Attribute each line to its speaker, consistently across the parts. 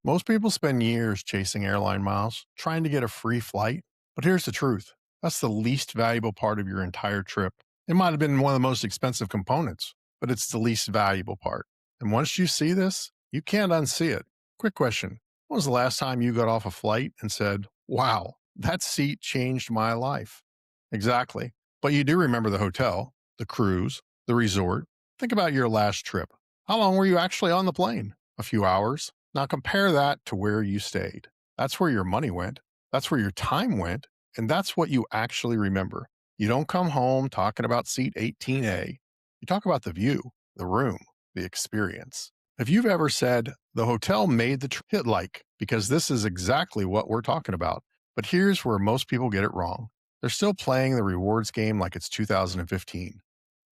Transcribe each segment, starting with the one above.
Speaker 1: Most people spend years chasing airline miles, trying to get a free flight. But here's the truth, that's the least valuable part of your entire trip. It might have been one of the most expensive components, but it's the least valuable part. And once you see this, you can't unsee it. Quick question. When was the last time you got off a flight and said, wow, that seat changed my life? Exactly. But you do remember the hotel, the cruise, the resort. Think about your last trip. How long were you actually on the plane? A few hours? Now compare that to where you stayed. That's where your money went. That's where your time went. And that's what you actually remember. You don't come home talking about seat 18A. You talk about the view, the room, the experience. If you've ever said, the hotel made the hit like, because this is exactly what we're talking about. But here's where most people get it wrong. They're still playing the rewards game like it's 2015,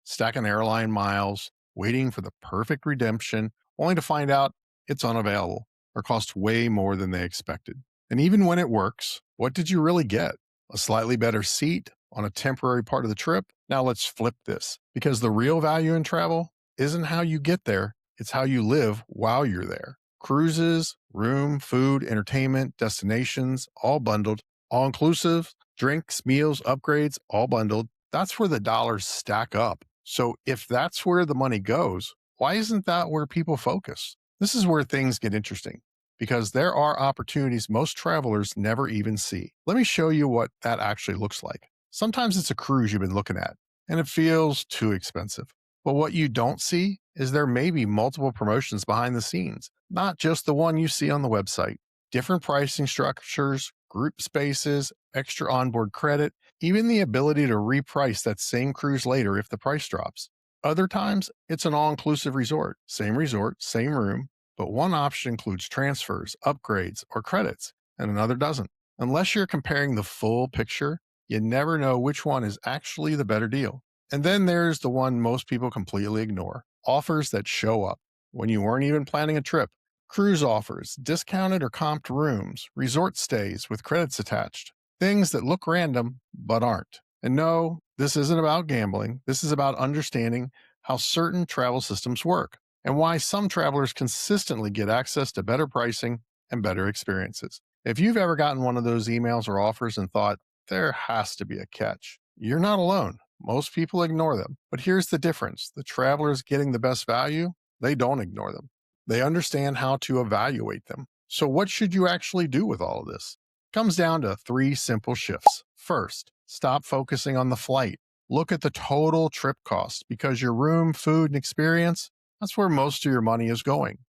Speaker 1: stacking airline miles, waiting for the perfect redemption, only to find out it's unavailable or costs way more than they expected. And even when it works, what did you really get? A slightly better seat on a temporary part of the trip? Now let's flip this, because the real value in travel isn't how you get there, it's how you live while you're there. Cruises, room, food, entertainment, destinations, all bundled, all inclusive, drinks, meals, upgrades, all bundled. That's where the dollars stack up. So if that's where the money goes, why isn't that where people focus? This is where things get interesting, because there are opportunities most travelers never even see. Let me show you what that actually looks like. Sometimes it's a cruise you've been looking at, and it feels too expensive. But what you don't see is there may be multiple promotions behind the scenes, not just the one you see on the website. Different pricing structures, group spaces, extra onboard credit, even the ability to reprice that same cruise later if the price drops. Other times, it's an all inclusive resort, same room, but one option includes transfers, upgrades, or credits, and another doesn't. Unless you're comparing the full picture, you never know which one is actually the better deal. And then there's the one most people completely ignore, offers that show up when you weren't even planning a trip. Cruise offers, discounted or comped rooms, resort stays with credits attached, things that look random but aren't. And no, this isn't about gambling. This is about understanding how certain travel systems work and why some travelers consistently get access to better pricing and better experiences. If you've ever gotten one of those emails or offers and thought, there has to be a catch, you're not alone. Most people ignore them. But here's the difference. The travelers getting the best value, they don't ignore them. They understand how to evaluate them. So what should you actually do with all of this? It comes down to three simple shifts. First, stop focusing on the flight. Look at the total trip cost, because your room, food, and experience, that's where most of your money is going.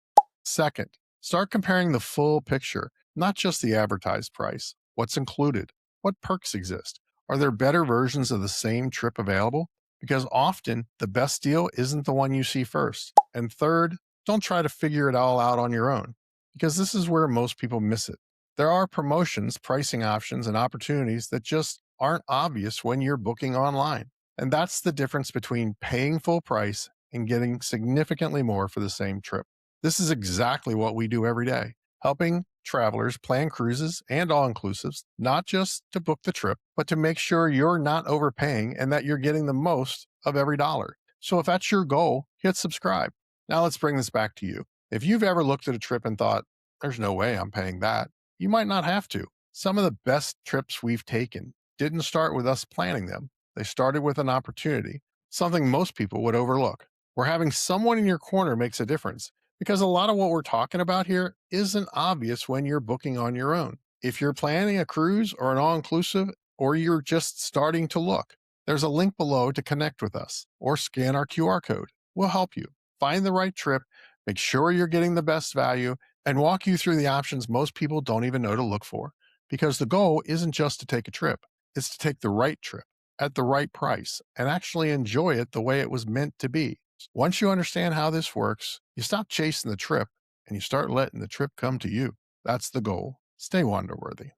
Speaker 1: Second, start comparing the full picture, not just the advertised price. What's included? What perks exist? Are there better versions of the same trip available? Because often the best deal isn't the one you see first. And third, don't try to figure it all out on your own, because this is where most people miss it. There are promotions, pricing options, and opportunities that just aren't obvious when you're booking online. And that's the difference between paying full price and getting significantly more for the same trip. This is exactly what we do every day, helping travelers plan cruises and all inclusives, not just to book the trip, but to make sure you're not overpaying and that you're getting the most of every dollar. So if that's your goal, hit subscribe. Now let's bring this back to you. If you've ever looked at a trip and thought, there's no way I'm paying that, you might not have to. Some of the best trips we've taken didn't start with us planning them. They started with an opportunity, something most people would overlook. Where having someone in your corner makes a difference, because a lot of what we're talking about here isn't obvious when you're booking on your own. If you're planning a cruise or an all-inclusive, or you're just starting to look, there's a link below to connect with us or scan our QR code. We'll help you find the right trip, make sure you're getting the best value, and walk you through the options most people don't even know to look for. Because the goal isn't just to take a trip, it's to take the right trip at the right price and actually enjoy it the way it was meant to be. Once you understand how this works, you stop chasing the trip and you start letting the trip come to you. That's the goal. Stay wonder worthy.